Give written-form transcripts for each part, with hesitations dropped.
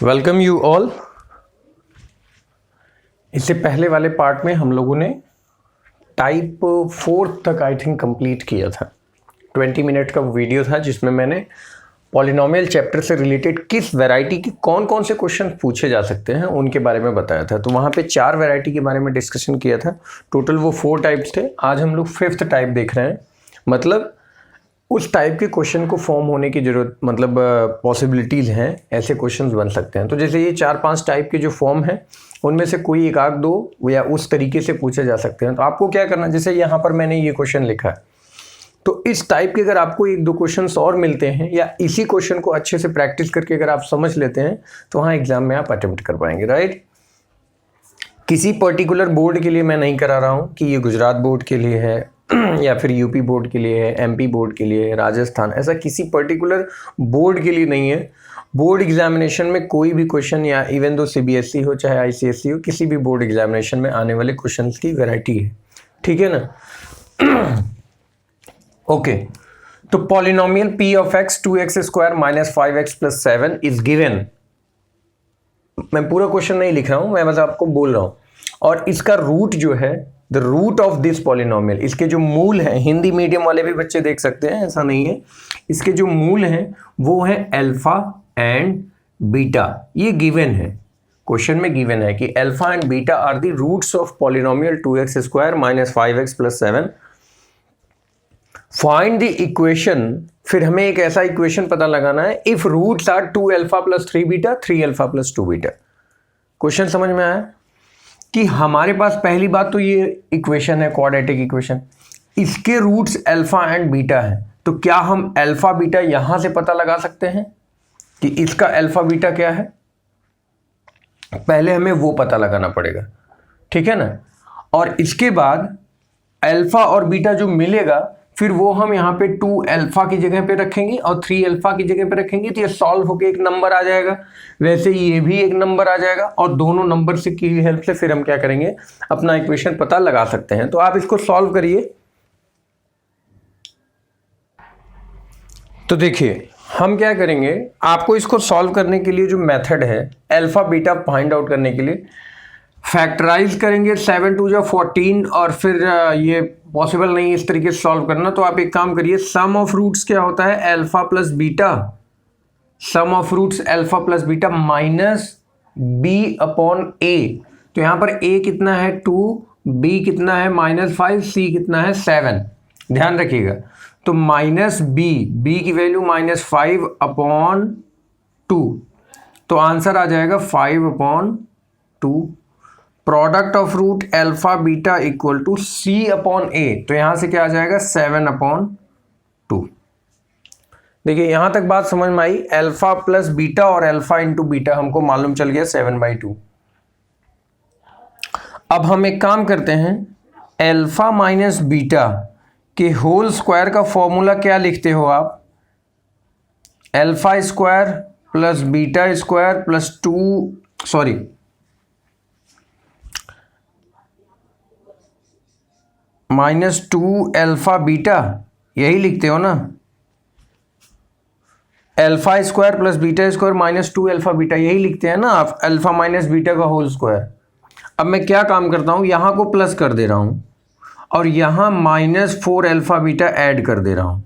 Welcome you all. इससे पहले वाले पार्ट में हम लोगों ने टाइप 4 तक आई थिंक कंप्लीट किया था। 20 मिनट का वीडियो था जिसमें मैंने पॉलिनोमियल चैप्टर से रिलेटेड किस वैरायटी के कौन कौन से क्वेश्चन पूछे जा सकते हैं उनके बारे में बताया था। तो वहाँ पे 4 वैरायटी के बारे में डिस्कशन किया था। टोटल वो 4 टाइप्स थे। आज हम लोग 5th टाइप देख रहे हैं। मतलब उस टाइप के क्वेश्चन को फॉर्म होने की जरूरत मतलब पॉसिबिलिटीज़ हैं, ऐसे क्वेश्चंस बन सकते हैं। तो जैसे ये 4-5 टाइप के जो फॉर्म हैं उनमें से कोई एक आध दो या उस तरीके से पूछे जा सकते हैं। तो आपको क्या करना, जैसे यहाँ पर मैंने ये क्वेश्चन लिखा है, तो इस टाइप के अगर आपको 1-2 क्वेश्चंस और मिलते हैं या इसी क्वेश्चन को अच्छे से प्रैक्टिस करके अगर आप समझ लेते हैं तो वहाँ एग्जाम में आप अटेम्प्ट कर पाएंगे, राइट। किसी पर्टिकुलर बोर्ड के लिए मैं नहीं करा रहा हूँ कि ये गुजरात बोर्ड के लिए है या फिर यूपी बोर्ड के लिए है, एमपी बोर्ड के लिए है, राजस्थान, ऐसा किसी पर्टिकुलर बोर्ड के लिए नहीं है। बोर्ड एग्जामिनेशन में कोई भी क्वेश्चन या इवन दो सीबीएसई हो चाहे आईसीएसई हो, किसी भी बोर्ड एग्जामिनेशन में आने वाले क्वेश्चंस की वैरायटी है, ठीक है ना। ओके, तो polynomial p of x 2x square minus 5x plus 7 is given. मैं पूरा क्वेश्चन नहीं लिख रहा हूं, मैं बस आपको बोल रहा हूं। और इसका रूट जो है, the root of this polynomial, इसके जो मूल हैं, हिंदी मीडियम वाले भी बच्चे देख सकते हैं, ऐसा नहीं है। इसके जो मूल हैं वो है अल्फा एंड बीटा। ये गिवन है, क्वेश्चन में गिवन है कि alpha and beta are the roots of polynomial 2x square minus 5x plus 7। Find the equation. फिर हमें एक ऐसा इक्वेशन पता लगाना है if roots are 2 alpha plus 3 beta, 3 alpha plus 2 beta. क्वेश्चन समझ में आया कि हमारे पास पहली बात तो ये इक्वेशन है, क्वाड्रेटिक इक्वेशन, इसके रूट्स अल्फा एंड बीटा है। तो क्या हम अल्फा बीटा यहां से पता लगा सकते हैं कि इसका अल्फा बीटा क्या है? पहले हमें वो पता लगाना पड़ेगा, ठीक है ना। और इसके बाद अल्फा और बीटा जो मिलेगा फिर वो हम यहाँ पे 2 अल्फा की जगह पे रखेंगे और 3 अल्फा की जगह पे रखेंगे, तो ये सॉल्व होके एक नंबर आ जाएगा। वैसे ये भी एक नंबर आ जाएगा और दोनों नंबर से की हेल्प से फिर हम क्या करेंगे, अपना इक्वेशन पता लगा सकते हैं। तो आप इसको सॉल्व करिए। तो देखिए हम क्या करेंगे, आपको इसको सॉल्व करने के लिए जो मेथड है अल्फा बीटा फाइंड आउट करने के लिए, फैक्टराइज करेंगे 7 2 जा 14, और फिर ये पॉसिबल नहीं है इस तरीके से सॉल्व करना। तो आप एक काम करिए, सम ऑफ रूट्स क्या होता है, alpha plus beta, sum of roots alpha plus beta minus B upon A. तो यहां पर a कितना है 2, b कितना है -5, c कितना है 7, ध्यान रखिएगा। तो माइनस b की वैल्यू -5 अपॉन 2, तो आंसर आ जाएगा 5 upon 2। Product of root alpha beta equal to c upon a, तो यहां से क्या आ जाएगा 7 अपॉन 2। देखिए यहां तक बात समझ में आई। अल्फा प्लस बीटा और अल्फा इंटू बीटा हमको मालूम चल गया 7/2। अब हम एक काम करते हैं, अल्फा माइनस बीटा के होल स्क्वायर का फॉर्मूला क्या लिखते हो आप, alpha square plus beta square plus -2 alpha beta, यही लिखते हो ना। Alpha square plus beta square -2 alpha beta, यही लिखते हैं ना आप, अल्फा माइनस बीटा का होल स्क्वायर। अब मैं क्या काम करता हूं, यहां को प्लस कर दे रहा हूं और यहां -4 अल्फा बीटा ऐड कर दे रहा हूं।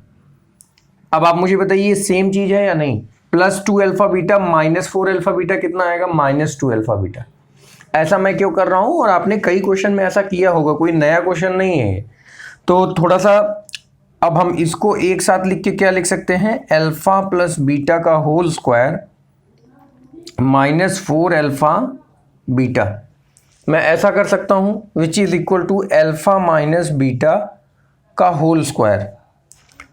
अब आप मुझे बताइए ये सेम चीज है या नहीं। +2 अल्फा बीटा -4 अल्फा बीटा कितना आएगा, -2 अल्फा बीटा। ऐसा मैं क्यों कर रहा हूं, और आपने कई क्वेश्चन में ऐसा किया होगा, कोई नया क्वेश्चन नहीं है। तो थोड़ा सा अब हम इसको एक साथ लिख के क्या लिख सकते हैं, अल्फा प्लस बीटा का होल स्क्वायर -4 अल्फा बीटा। मैं ऐसा कर सकता हूं, which is equal to alpha minus beta का होल स्क्वायर।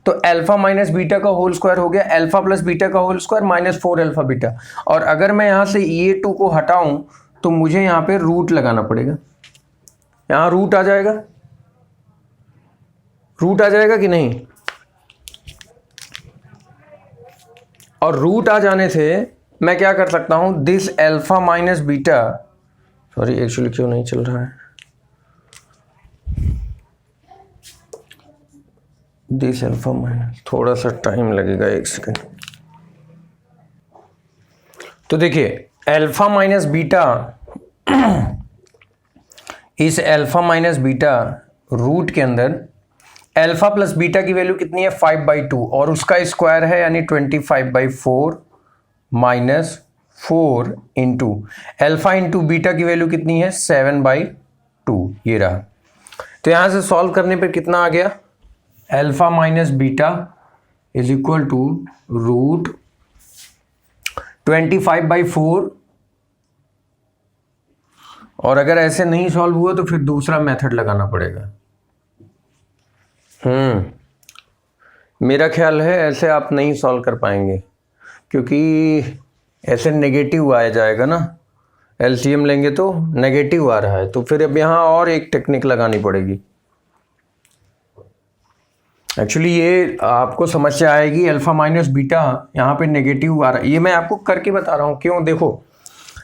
तो अल्फा माइनस बीटा का होल स्क्वायर हो गया अल्फा प्लस बीटा का होल स्क्वायर -4 अल्फा बीटा। और अगर मैं यहां से ये 2 को हटाऊं तो मुझे यहां पे रूट लगाना पड़ेगा। यहां रूट आ जाएगा, रूट आ जाएगा कि नहीं। और रूट आ जाने से मैं क्या कर सकता हूं, this alpha minus beta, sorry actually क्यों नहीं चल रहा है, दिस अल्फा माइनस, थोड़ा सा टाइम लगेगा, 1 सेकेंड। तो देखिए अल्फा माइनस बीटा, इस अल्फा माइनस बीटा रूट के अंदर अल्फा प्लस बीटा की वैल्यू कितनी है 5/2 और उसका स्क्वायर है यानी 25/4 minus 4 into alpha into beta की वैल्यू कितनी है 7/2, ये रहा। तो यहां से सॉल्व करने पर कितना आ गया, alpha minus beta is equal to root 25/4, और अगर ऐसे नहीं सॉल्व हुआ तो फिर दूसरा मेथड लगाना पड़ेगा। मेरा ख्याल है ऐसे आप नहीं सॉल्व कर पाएंगे, क्योंकि ऐसे नेगेटिव आ जाएगा ना, एलसीएम लेंगे तो नेगेटिव आ रहा है, तो फिर अब यहाँ और एक टेक्निक लगानी पड़ेगी। एक्चुअली ये आपको समस्या आएगी, अल्फा माइनस बीटा यहाँ पे नेगेटिव आ रहा है, ये मैं आपको करके बता रहा हूँ क्यों। देखो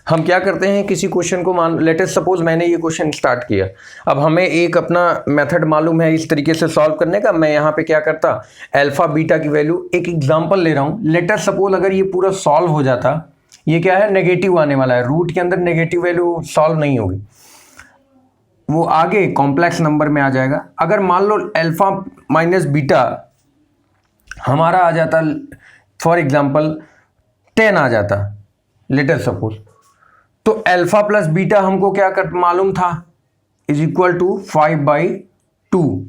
हम क्या करते हैं, किसी क्वेश्चन को मान, लेट अस सपोज मैंने ये क्वेश्चन स्टार्ट किया, अब हमें एक अपना मेथड मालूम है इस तरीके से सॉल्व करने का। मैं यहाँ पे क्या करता, अल्फा बीटा की वैल्यू, एक एग्जांपल ले रहा हूँ, लेट अस सपोज अगर ये पूरा सॉल्व हो जाता, ये क्या है नेगेटिव आने वाला है, रूट के अंदर नेगेटिव वैल्यू सॉल्व नहीं होगी, वो आगे कॉम्प्लेक्स नंबर में आ जाएगा। अगर मान लो अल्फा माइनस बीटा हमारा आ जाता, फॉर एग्जांपल 10 आ जाता, लेट अस सपोज, तो अल्फा प्लस बीटा हमको क्या कर मालूम था, इज इक्वल टू 5/2,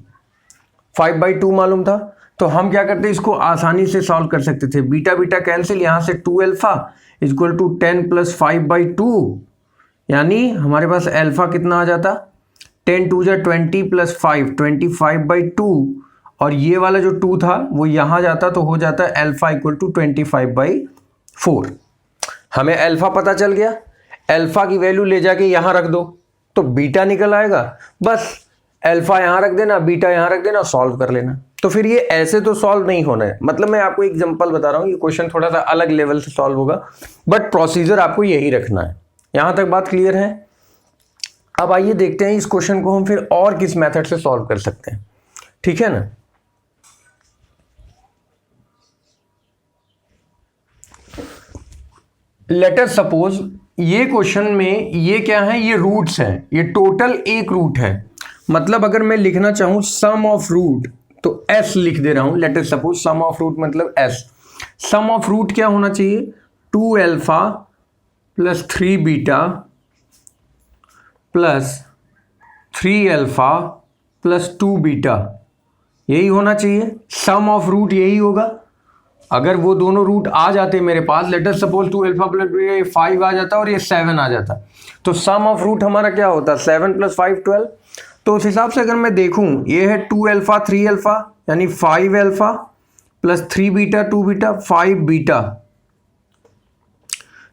5/2 मालूम था। तो हम क्या करते, इसको आसानी से सॉल्व कर सकते थे, बीटा बीटा कैंसिल, यहां से 2 अल्फा इज इक्वल टू 10 + 5/2, यानी हमारे पास अल्फा कितना आ जाता, 10 × 2 = 20 + 5 25/2, और ये वाला जो 2 था वो यहाँ जाता, तो हो जाता अल्फा इक्वल टू 25/4। हमें अल्फा पता चल गया, अल्फा की वैल्यू ले जाके यहाँ रख दो तो बीटा निकल आएगा, बस अल्फा यहाँ रख देना, बीटा यहाँ रख देना, सॉल्व कर लेना। तो फिर ये ऐसे तो सॉल्व नहीं होना है, मतलब मैं आपको एग्जांपल बता रहा हूँ, ये क्वेश्चन थोड़ा सा अलग लेवल से सॉल्व होगा, बट प्रोसीजर आपको यही रखना है। यहाँ तक बात क्लियर है? अब आइए देखते हैं इस क्वेश्चन को हम फिर और किस मेथड से सॉल्व कर सकते हैं, ठीक है ना। लेट अस सपोज ये क्वेश्चन में ये क्या है, ये रूट्स हैं, ये टोटल एक रूट है, मतलब अगर मैं लिखना चाहूं सम ऑफ रूट तो s लिख दे रहा हूं। Let us suppose sum of root मतलब s, सम ऑफ रूट क्या होना चाहिए, 2 alpha plus 3 beta plus 3 alpha plus 2 beta, यही होना चाहिए। सम ऑफ रूट यही होगा। अगर वो दोनों रूट आ जाते मेरे पास, let us suppose 2 alpha plus 5 आ जाता और ये 7 आ जाता, तो सम ऑफ रूट हमारा क्या होता, 7 + 5 12। तो उस हिसाब से अगर मैं देखूं, ये है 2 अल्फा 3 अल्फा यानी 5 alpha plus 3 beta 2 beta 5 beta,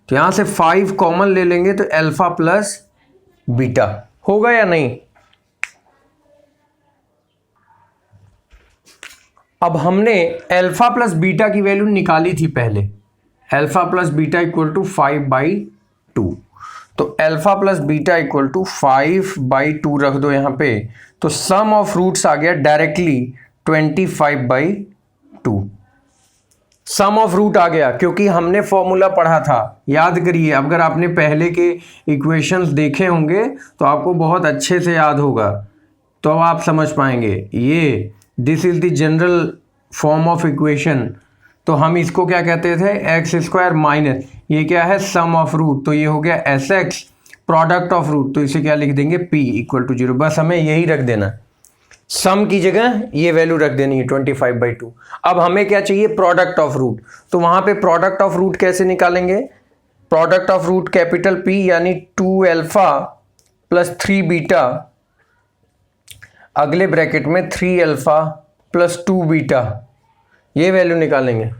तो यहां से 5 कॉमन ले लेंगे तो अल्फा प्लस बीटा होगा या नहीं। अब हमने अल्फा प्लस बीटा की वैल्यू निकाली थी पहले, alpha plus beta equal to 5/2, तो alpha plus beta equal to 5/2 रख दो यहाँ पे, तो सम ऑफ रूट्स आ गया डायरेक्टली 25/2। सम ऑफ रूट आ गया क्योंकि हमने फॉर्मूला पढ़ा था, याद करिए, अगर आपने पहले के इक्वेशंस देखे होंगे तो आपको बहुत अच्छे से याद होगा, तो अब आप समझ पाएंगे। ये this is the general form of equation, तो हम इसको क्या कहते थे, x² माइनस ये क्या है सम ऑफ रूट, तो ये हो गया sx प्रोडक्ट ऑफ रूट, तो इसे क्या लिख देंगे p = 0। बस हमें यही रख देना, सम की जगह ये वैल्यू रख देनी है 25/2। अब हमें क्या चाहिए, प्रोडक्ट ऑफ रूट, तो वहां पे प्रोडक्ट ऑफ रूट कैसे निकालेंगे, product of root capital P यानी 2 अल्फा प्लस 3 बीटा, अगले ब्रैकेट में 3 अल्फा प्लस 2 बीटा, ये वैल्यू निकालेंगे।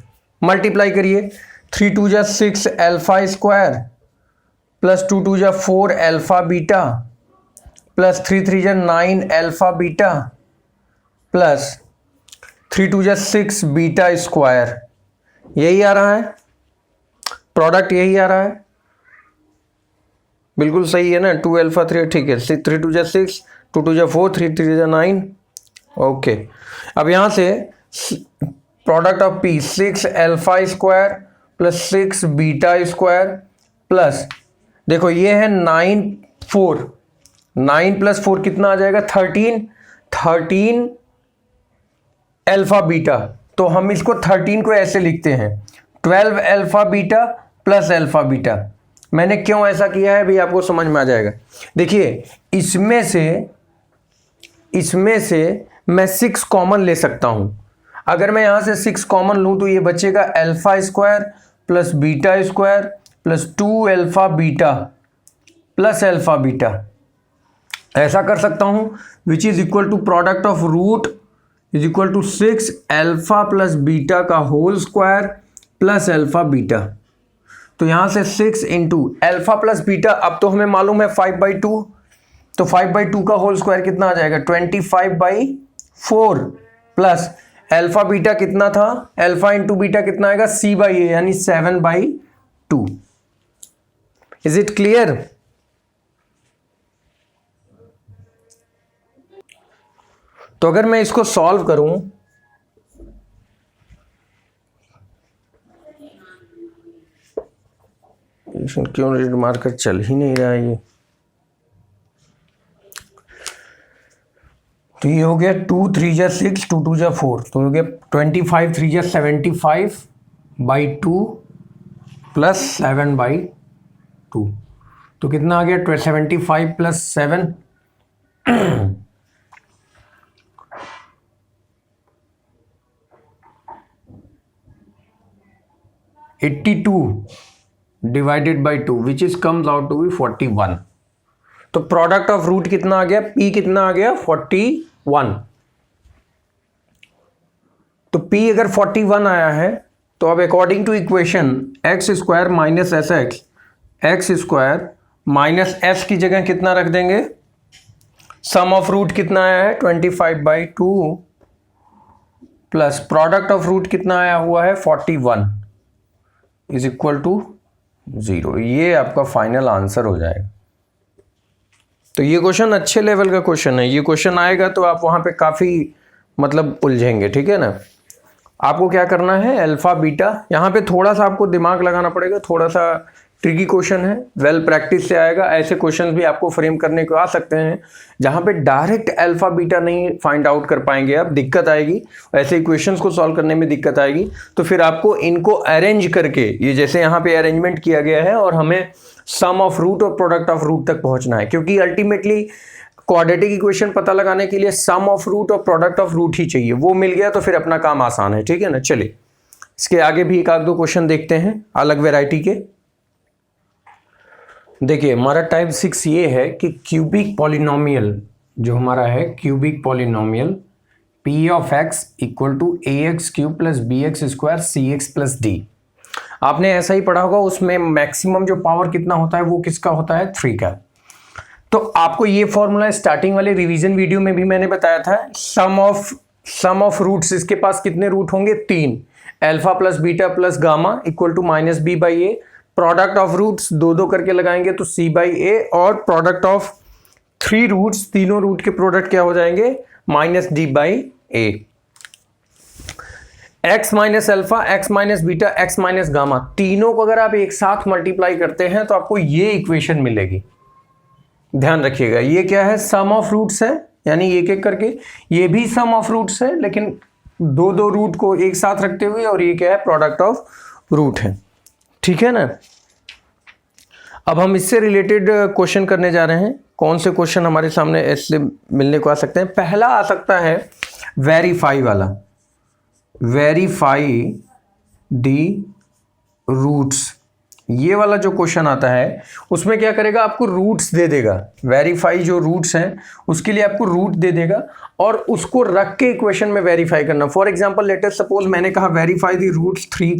मल्टीप्लाई करिए, 3 × 2 = 6 alpha square plus 2 × 2 = 4 alpha beta plus 3 × 3 = 9 alpha beta plus 3 × 2 = 6 beta square, यही आ रहा है प्रोडक्ट, यही आ रहा है, बिल्कुल सही है ना। 2 अल्फा 3, ठीक है, 3 × 2 = 6, 2 × 2 = 4, 3 × 3 = 9, ओके। अब यहाँ से product of P 6 alpha square plus 6 beta square plus देखो ये है 9 4, 9 + 4 कितना आ जाएगा 13, 13 अल्फा बीटा। तो हम इसको 13 को ऐसे लिखते हैं 12 alpha beta plus alpha beta. मैंने क्यों ऐसा किया है भी आपको समझ में आ जाएगा। देखिए इसमें से मैं 6 कॉमन ले सकता हूं। अगर मैं यहां से 6 कॉमन लूं तो ये बचेगा alpha square plus beta square plus 2 alpha beta plus alpha beta. ऐसा कर सकता हूं which is equal to product of root is equal to 6 alpha plus beta का whole square plus alpha beta. तो यहां से 6 इंटू अल्फा प्लस बीटा, अब तो हमें मालूम है 5/2, तो 5/2 का होल स्क्वायर कितना आ जाएगा 25/4 प्लस अल्फा बीटा कितना था, अल्फा इंटू बीटा कितना आएगा C/A यानी 7/2। Is it clear? तो अगर मैं इसको सॉल्व करूं क्यों रीड मार्कर चल ही नहीं रहा है ये। तो ये हो गया 2 3 जा 6 2 2 जा 4, तो हो गया 25 3 जा 75/2 प्लस 7/2। तो कितना आ गया 75 plus 7 82 divided by 2 which is comes out to be 41। तो प्रोडक्ट ऑफ रूट कितना आ गया, P कितना आ गया 41। तो P अगर 41 आया है तो अब according to equation x square minus s x square minus s की जगह कितना रख देंगे, सम ऑफ रूट कितना आया है 25/2 प्लस प्रोडक्ट ऑफ रूट कितना आया हुआ है 41 इज इक्वल टू 0। ये आपका फाइनल आंसर हो जाएगा। तो ये क्वेश्चन अच्छे लेवल का क्वेश्चन है। ये क्वेश्चन आएगा तो आप वहां पे काफी मतलब उलझेंगे, ठीक है ना। आपको क्या करना है अल्फा बीटा, यहाँ पे थोड़ा सा आपको दिमाग लगाना पड़ेगा, थोड़ा सा ट्रिकी क्वेश्चन है, वेल प्रैक्टिस से आएगा। ऐसे क्वेश्चन भी आपको फ्रेम करने को आ सकते हैं जहाँ पे डायरेक्ट अल्फा बीटा नहीं फाइंड आउट कर पाएंगे आप, दिक्कत आएगी। ऐसे इक्वेशंस को सॉल्व करने में दिक्कत आएगी। तो फिर आपको इनको अरेंज करके, ये जैसे यहाँ पे अरेंजमेंट किया गया है, और हमें सम ऑफ रूट और प्रोडक्ट ऑफ रूट तक पहुंचना है, क्योंकि अल्टीमेटली क्वाड्रेटिक इक्वेशन पता लगाने के लिए सम ऑफ रूट और प्रोडक्ट ऑफ रूट ही चाहिए। वो मिल गया तो फिर अपना काम आसान है, ठीक है ना। चलिए इसके आगे भी एक आध दो क्वेश्चन देखते हैं अलग वैरायटी के। देखिए हमारा टाइप 6 ये है कि क्यूबिक पॉलिनोमियल जो हमारा है, cubic polynomial P of x equal to ax³ plus bx² cx plus d। आपने ऐसा ही पढ़ा होगा, उसमें मैक्सिमम जो पावर कितना होता है वो किसका होता है 3 का। तो आपको ये फॉर्मूला स्टार्टिंग वाले रिवीजन वीडियो में भी मैंने बताया था। सम ऑफ रूट्स, इसके पास कितने रूट होंगे 3, alpha plus beta plus gamma equal to -b/a। Product of roots 2 करके लगाएंगे तो c/a, और प्रोडक्ट ऑफ 3 रूट्स, तीनों रूट के प्रोडक्ट क्या हो जाएंगे -d/a। x minus alpha, x minus beta, x minus gamma, तीनों को अगर आप एक साथ मल्टीप्लाई करते हैं तो आपको ये इक्वेशन मिलेगी। ध्यान रखिएगा ये क्या है, सम ऑफ रूट्स है, यानी एक एक करके ये भी सम ऑफ रूट्स है, लेकिन 2 रूट को एक साथ रखते हुए, और ये क्या है प्रोडक्ट ऑफ रूट है, ठीक है ना। अब हम इससे रिलेटेड क्वेश्चन करने जा रहे हैं। कौन से क्वेश्चन हमारे सामने ऐसे मिलने को आ सकते हैं। पहला आ सकता है वेरीफाई वाला, वेरीफाई द रूट्स। ये वाला जो क्वेश्चन आता है उसमें क्या करेगा, आपको रूट्स दे देगा। वेरीफाई जो रूट्स हैं उसके लिए आपको रूट दे देगा, और उसको रख के इक्वेशन में वेरीफाई करना। For example let us suppose मैंने कहा वेरीफाई द रूट्स 3,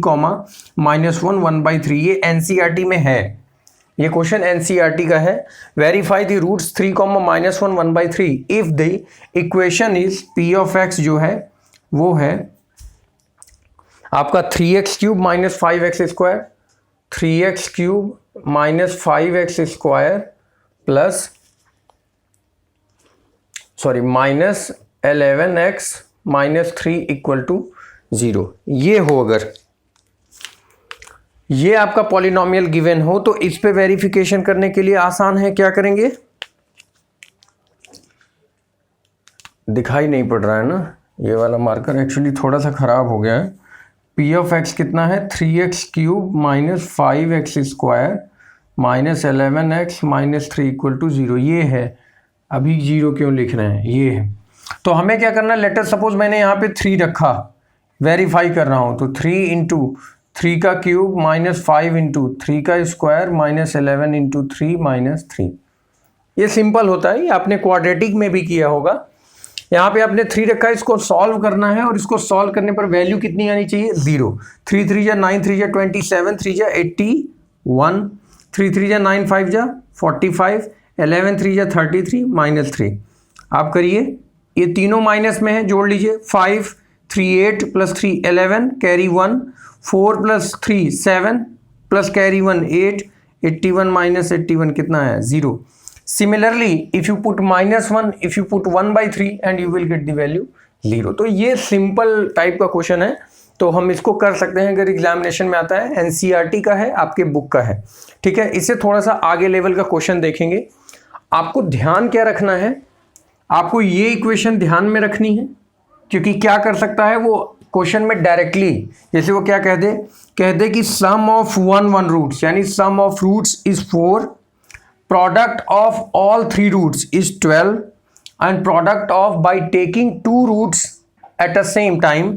-1 1/3। ये एनसीईआरटी में है, ये क्वेश्चन एनसीईआरटी का है। Verify the roots 3, -1 1/3 if the equation is P of x जो है वो है आपका 3x³ - 5x² 3x³ - 5x² plus -11x - 3 = 0। ये हो अगर, ये आपका पॉलिनोमियल गिवन हो तो इस पे वेरिफिकेशन करने के लिए आसान है, क्या करेंगे, दिखाई नहीं पड़ रहा है ना, ये वाला मार्कर एक्चुअली थोड़ा सा खराब हो गया है। पी ऑफ एक्स कितना है, 3x³ minus 5x square minus 11x minus 3 equal to 0, ये है। अभी 0 क्यों लिख रहे हैं, ये है। तो हमें क्या करना है, लेटर सपोज मैंने यहाँ पे 3 रखा, वेरीफाई कर रहा हूँ, तो 3 इंटू 3 का क्यूब माइनस 5 इंटू 3 का स्क्वायर माइनस 11 इंटू 3 माइनस 3। ये सिंपल होता है, ये आपने क्वाड्रेटिक में भी किया होगा। यहाँ पे आपने 3 रखा है, इसको सॉल्व करना है और इसको सॉल्व करने पर वैल्यू कितनी आनी चाहिए, 0। 3 3 जा 9, 3 जा 27, 3 जा 81, 3 3 जा 9, 5 जा 45, 11 3 जा 33 माइनस 3। आप करिए, ये तीनों माइनस में है, जोड़ लीजिए। 5 3 8 plus 3 11 carry 1, 4 plus 3 7 plus carry 1 8, 81 minus 81 कितना है, 0। Similarly, if you put -1, if you put 1/3 and you will get the value 0। तो ये सिंपल टाइप का क्वेश्चन है, तो हम इसको कर सकते हैं अगर एग्जामिनेशन में आता है। एनसीईआरटी का है, आपके बुक का है, ठीक है। इससे थोड़ा सा आगे लेवल का क्वेश्चन देखेंगे। आपको ध्यान क्या रखना है, आपको ये इक्वेशन ध्यान में रखनी है, क्योंकि क्या कर सकता है वो क्वेश्चन में डायरेक्टली, जैसे वो क्या कह दे कि सम ऑफ वन रूट्स, यानी sum of roots is 4, product of all 3 roots is 12 and product of by taking 2 roots at a same time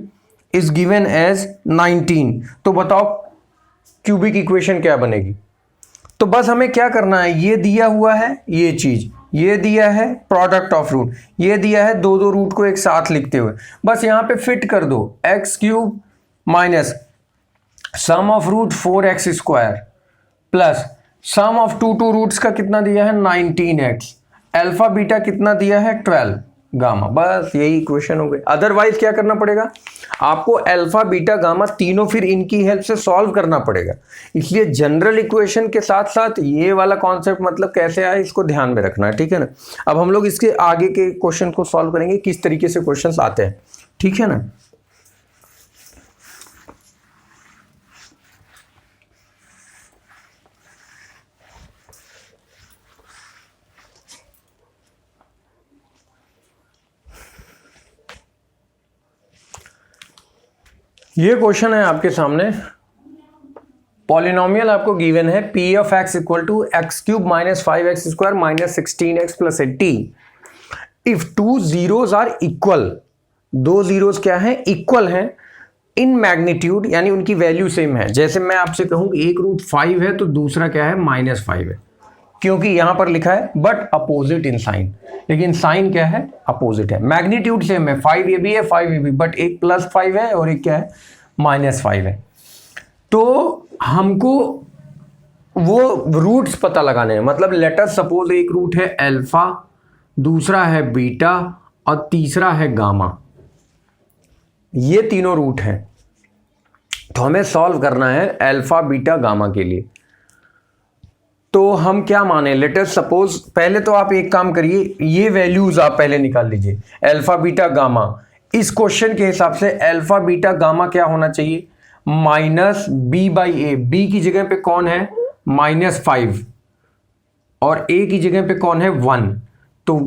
is given as 19। तो बताओ क्यूबिक इक्वेशन क्या बनेगी। तो बस हमें क्या करना है, ये दिया हुआ है, ये चीज ये दिया है प्रोडक्ट ऑफ रूट, ये दिया है दो रूट को एक साथ लिखते हुए, बस यहां पे फिट कर दो x³ minus sum of root 4x square plus sum of two roots का कितना दिया है 19x, अल्फा बीटा कितना दिया है 12 गामा। बस यही इक्वेशन हो गई। अदरवाइज क्या करना पड़ेगा आपको, अल्फा बीटा गामा तीनों फिर इनकी हेल्प से सॉल्व करना पड़ेगा। इसलिए जनरल इक्वेशन के साथ साथ ये वाला कॉन्सेप्ट मतलब कैसे आए इसको ध्यान में रखना है, ठीक है ना। अब हम लोग इसके आगे के क्वेश्चन को सॉल्व करेंगे, किस तरीके से क्वेश्चन आते हैं, ठीक है ना। ये क्वेश्चन है आपके सामने, पॉलिनोमियल आपको गिवन है P of x equal to x³ minus 5x square minus 16x plus 80 if 2 zeros are equal. 2 zeros क्या है, इक्वल हैं इन मैग्नीट्यूड, यानी उनकी वैल्यू सेम है। जैसे मैं आपसे कहूं कि एक रूट 5 है तो दूसरा क्या है -5 है, क्योंकि यहां पर लिखा है बट अपोजिट इन साइन, लेकिन साइन क्या है, अपोजिट है। मैग्नीट्यूड सेम है, 5 ये भी है 5 ये भी, बट एक +5 है और एक क्या है -5 है। तो हमको वो रूट्स पता लगाने हैं, मतलब लेटर सपोज एक रूट है अल्फा, दूसरा है बीटा और तीसरा है गामा, ये तीनों रूट हैं। तो हमें सॉल्व करना है अल्फा बीटा गामा के लिए। तो हम क्या माने, लेटर सपोज पहले तो आप एक काम करिए, ये वैल्यूज आप पहले निकाल लीजिए, अल्फा बीटा गामा। इस क्वेश्चन के हिसाब से अल्फा बीटा गामा क्या होना चाहिए, -b/a। b की जगह पे कौन है -5 और a की जगह पे कौन है 1, तो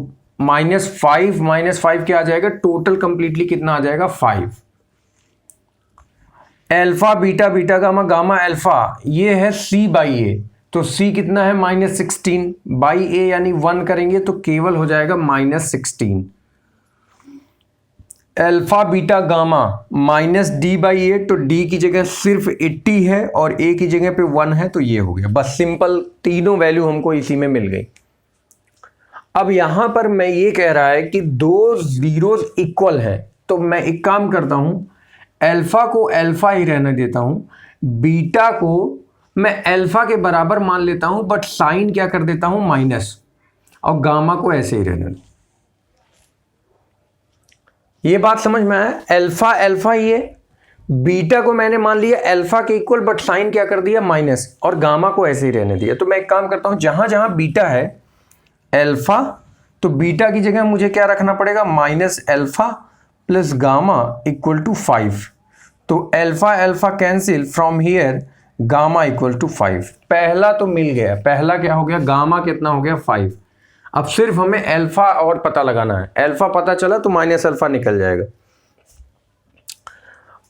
-5 क्या आ जाएगा, टोटल कंप्लीटली कितना आ जाएगा 5। Alpha beta beta gamma gamma alpha ये है c/a, तो c कितना है -16/a, यानी 1 करेंगे तो केवल हो जाएगा -16। अल्फा बीटा गामा -d/a, तो d की जगह सिर्फ 80 है और a की जगह पे 1 है, तो ये हो गया। बस सिंपल तीनों वैल्यू हमको इसी में मिल गई। अब यहां पर मैं ये कह रहा है कि 2 zeros इक्वल है, तो मैं एक काम करता हूं, अल्फा को अल्फा ही रहने देता हूं, बीटा को मैं अल्फा के बराबर मान लेता हूं, बट साइन क्या कर देता हूं माइनस, और गामा को ऐसे ही रहने दो। ये बात समझ में आया, अल्फा अल्फा ये, बीटा को मैंने मान लिया अल्फा के इक्वल, बट साइन क्या कर दिया माइनस, और गामा को ऐसे ही रहने दिया। तो मैं एक काम करता हूं, जहां जहां बीटा है अल्फा, तो बीटा की जगह मुझे क्या रखना पड़ेगा, -alpha plus gamma equal to 5। तो alpha alpha cancel, from here gamma equal to 5। पहला तो मिल गया, पहला क्या हो गया, गामा कितना हो गया 5। अब सिर्फ हमें अल्फा और पता लगाना है, अल्फा पता चला तो माइनस अल्फा निकल जाएगा।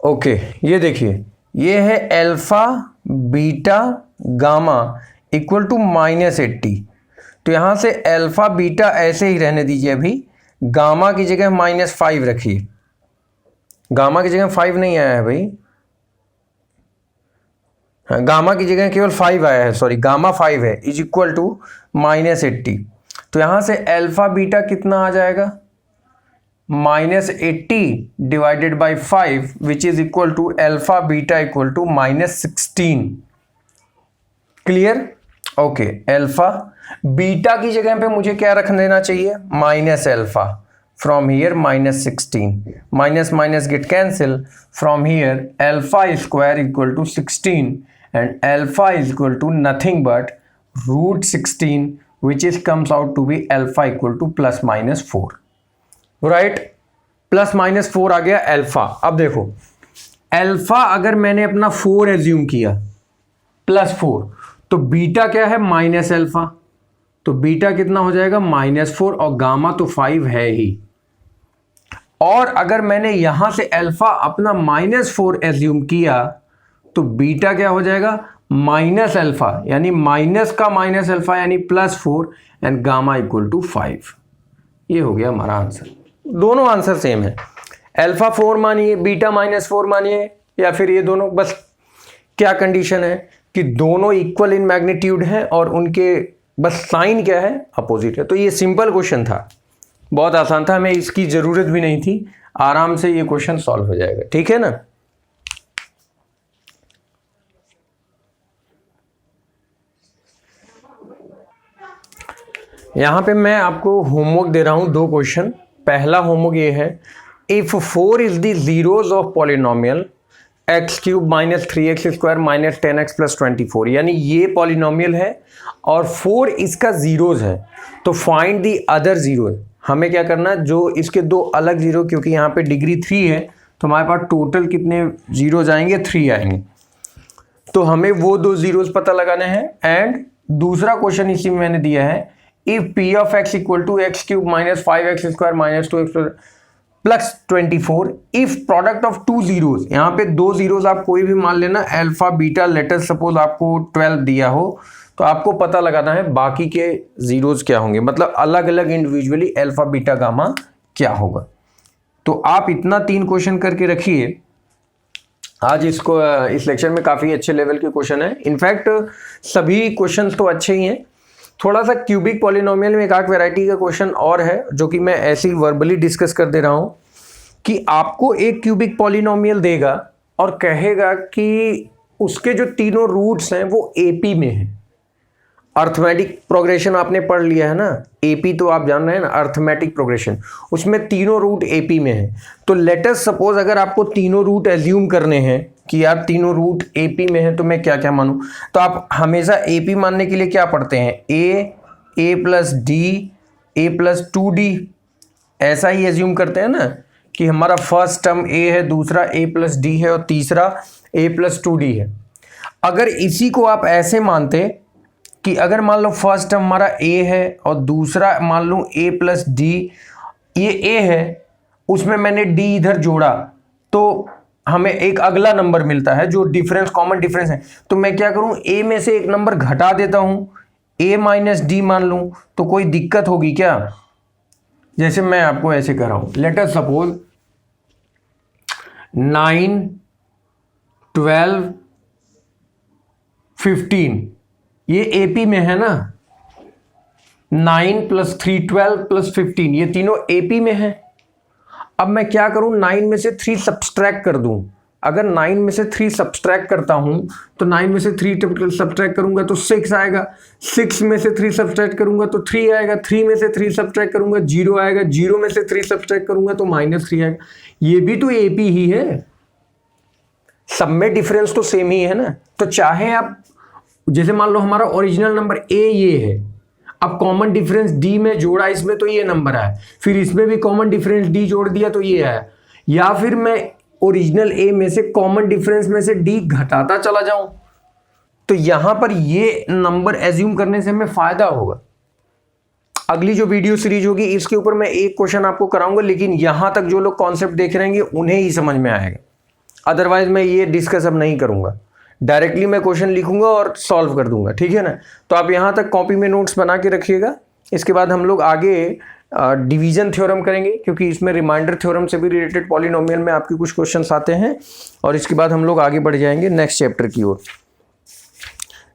ओके, ये देखिए, ये है alpha beta gamma equal to -80। तो यहाँ से अल्फा बीटा ऐसे ही रहने दीजिए, अभी गामा की जगह -5 रखिए। गामा की जगह 5 नहीं आया है भाई, गामा की जगह केवल 5 आया है, सॉरी गामा 5 है, इज इक्वल टू -80। तो यहाँ से अल्फा बीटा कितना आ जाएगा, -80 divided by 5 which is equal to alpha beta equal to -16। Clear? Okay, alpha beta की जगह पे मुझे क्या रख देना चाहिए, minus alpha. From here -16, minus minus get cancel, from here alpha square equal to 16 and alpha is equal to nothing but √16 which is comes out to be alpha equal to ±4, right? ±4 आ गया alpha. अब देखो, alpha अगर मैंने अपना 4 assume किया +4, तो beta क्या है माइनस अल्फा, तो बीटा कितना हो जाएगा -4, और गामा तो 5 है ही। और अगर मैंने यहां से अल्फा अपना -4 एज्यूम किया तो बीटा क्या हो जाएगा माइनस अल्फा, यानी माइनस का माइनस अल्फा यानी +4 एंड गामा इक्वल टू 5। ये हो गया हमारा आंसर। दोनों आंसर सेम है, अल्फा 4 मानिए, बीटा -4 मानिए, या फिर ये दोनों। बस क्या कंडीशन है कि दोनों इक्वल इन मैग्नीट्यूड हैं और उनके बस साइन क्या है, अपोजिट है। तो ये सिंपल क्वेश्चन था, बहुत आसान था, हमें इसकी ज़रूरत भी नहीं थी, आराम से ये क्वेश्चन सॉल्व हो जाएगा। ठीक है ना? यहाँ पे मैं आपको होमवर्क दे रहा हूँ 2 क्वेश्चन। पहला होमवर्क ये है, if 4 is the zeros of polynomial x³ -3x² -10x + 24, यानी ये पॉलिनोमियल है और 4 इसका जीरोज है, तो फाइंड दी अदर जीरोज। हमें क्या करना, जो इसके 2 अलग जीरो, क्योंकि यहाँ पे डिग्री 3 है तो हमारे पास टोटल कितने जीरोज आएंगे, 3 आएंगे, तो हमें वो 2 जीरोज पता लगाने हैं। एंड दूसरा क्वेश्चन इसी में मैंने दिया है, if p of x equal to x³ -5x² -2x + 24 if product of 2 zeros, यहाँ पे 2 zeros आप कोई भी मान लेना, अल्फा बीटा, लेटेस्ट सपोज आपको 12 दिया हो तो आपको पता लगाना है बाकी के जीरोज क्या होंगे, मतलब अलग अलग इंडिविजुअली अल्फा बीटा गामा क्या होगा। तो आप इतना 3 क्वेश्चन करके रखिए। आज इसको इस लेक्चर में काफ़ी अच्छे लेवल के क्वेश्चन है, इनफैक्ट सभी क्वेश्चन तो अच्छे ही हैं। थोड़ा सा क्यूबिक पॉलिनोमियल में एक आध वैरायटी का क्वेश्चन और है जो कि मैं ऐसे ही वर्बली डिस्कस कर दे रहा हूँ कि आपको एक क्यूबिक पॉलिनोमियल देगा और कहेगा कि उसके जो तीनों रूट्स हैं वो एपी में हैं। अर्थमेटिक प्रोग्रेशन आपने पढ़ लिया है ना, एपी तो आप जान रहे हैं ना, अर्थमेटिक प्रोग्रेशन, उसमें तीनों रूट एपी में हैं। तो लेट अस सपोज अगर आपको तीनों रूट एज्यूम करने हैं कि यार तीनों रूट एपी में हैं, तो मैं क्या क्या मानूं, तो आप हमेशा एपी मानने के लिए क्या पढ़ते हैं, ए प्लस डी, ए प्लस 2d, ऐसा ही एज्यूम करते हैं ना कि हमारा फर्स्ट टर्म ए है, दूसरा ए प्लस डी है और तीसरा ए प्लस 2d है। अगर इसी को आप ऐसे मानते कि अगर मान लो फर्स्ट टर्म हमारा ए है और दूसरा मान लो ए प्लस डी, ये ए है, उसमें मैंने डी इधर जोड़ा तो हमें एक अगला नंबर मिलता है जो डिफरेंस, कॉमन डिफरेंस है। तो मैं क्या करूं, ए में से एक नंबर घटा देता हूं, ए माइनस डी मान लूं, तो कोई दिक्कत होगी क्या? जैसे मैं आपको ऐसे कर रहा हूं, लेट अस सपोज 9, 12, 15 ये एपी में है ना, 9 + 3 12 + 15 ये तीनों एपी में है। अब मैं क्या करूं, 9 में से 3 सब्सट्रैक्ट कर दूं। अगर 9 में से 3 सब्सट्रैक्ट करता हूं तो 9 में से 3 सब्सट्रैक्ट करूंगा तो 6 आएगा, 6 में से 3 सब्सट्रैक्ट करूंगा तो 3 आएगा, 3 में से 3 सब्सट्रैक्ट करूंगा 0 आएगा, 0 में से 3 सब्सट्रैक्ट करूंगा तो -3 आएगा। ये भी तो एपी ही है, सब में डिफरेंस तो सेम ही है ना। तो चाहे आप, जैसे मान लो हमारा ओरिजिनल नंबर ए ये है, अब कॉमन डिफरेंस डी में जोड़ा इसमें तो ये नंबर आया, फिर इसमें भी कॉमन डिफरेंस डी जोड़ दिया तो ये आया, या फिर मैं ओरिजिनल ए में से कॉमन डिफरेंस में से डी घटाता चला जाऊं तो यहां पर ये नंबर एज्यूम करने से हमें फायदा होगा। अगली जो वीडियो सीरीज होगी इसके ऊपर मैं एक क्वेश्चन आपको कराऊंगा, लेकिन यहां तक जो लोग कॉन्सेप्ट देख रहे हैं उन्हें ही समझ में आएगा, अदरवाइज मैं ये डिस्कस अब नहीं करूंगा। डायरेक्टली मैं क्वेश्चन लिखूंगा और सॉल्व कर दूंगा, ठीक है ना। तो आप यहां तक कॉपी में नोट्स बना के रखिएगा। इसके बाद हम लोग आगे डिवीजन थ्योरम करेंगे, क्योंकि इसमें रिमाइंडर थ्योरम से भी रिलेटेड पॉलिनोमियल में आपके कुछ क्वेश्चंस आते हैं। और इसके बाद हम लोग आगे बढ़ जाएंगे नेक्स्ट चैप्टर की ओर।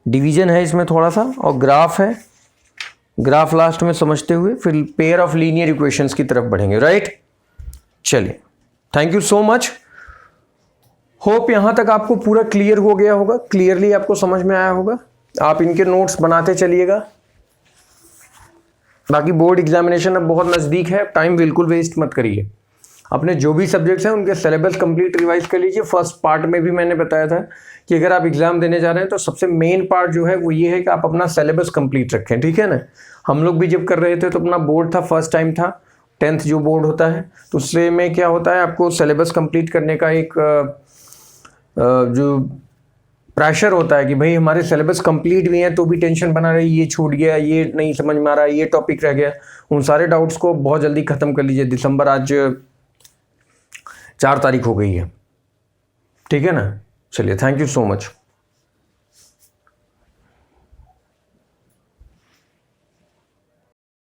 डिवीजन है इसमें थोड़ा सा, और ग्राफ है, ग्राफ लास्ट में समझते हुए फिर पेयर ऑफ लीनियर इक्वेशंस की तरफ बढ़ेंगे, राइट। चलिए, thank you so much. Hope यहां तक आपको पूरा क्लियर हो गया होगा, क्लियरली आपको समझ में आया होगा। आप इनके नोट्स बनाते चलिएगा। बाकी बोर्ड एग्जामिनेशन अब बहुत नज़दीक है, टाइम बिल्कुल वेस्ट मत करिए। अपने जो भी सब्जेक्ट्स हैं उनके सिलेबस कंप्लीट रिवाइज कर लीजिए। फर्स्ट पार्ट में भी मैंने बताया था कि अगर आप एग्जाम देने जा रहे हैं तो सबसे मेन पार्ट जो है वो ये है कि आप अपना सिलेबस कंप्लीट रखें, ठीक है ना। हम लोग भी जब कर रहे थे तो अपना बोर्ड था, फर्स्ट टाइम था, 10th जो बोर्ड होता है, तो उससे में क्या होता है, आपको सिलेबस कंप्लीट करने का एक जो प्रेशर होता है कि भाई हमारे सिलेबस कंप्लीट भी हैं तो भी टेंशन बना रही, ये छूट गया, ये नहीं समझ में आ रहा, ये टॉपिक रह गया। उन सारे डाउट्स को बहुत जल्दी ख़त्म कर लीजिए। दिसंबर आज 4 तारीख हो गई है, ठीक है ना। चलिए, थैंक यू सो मच।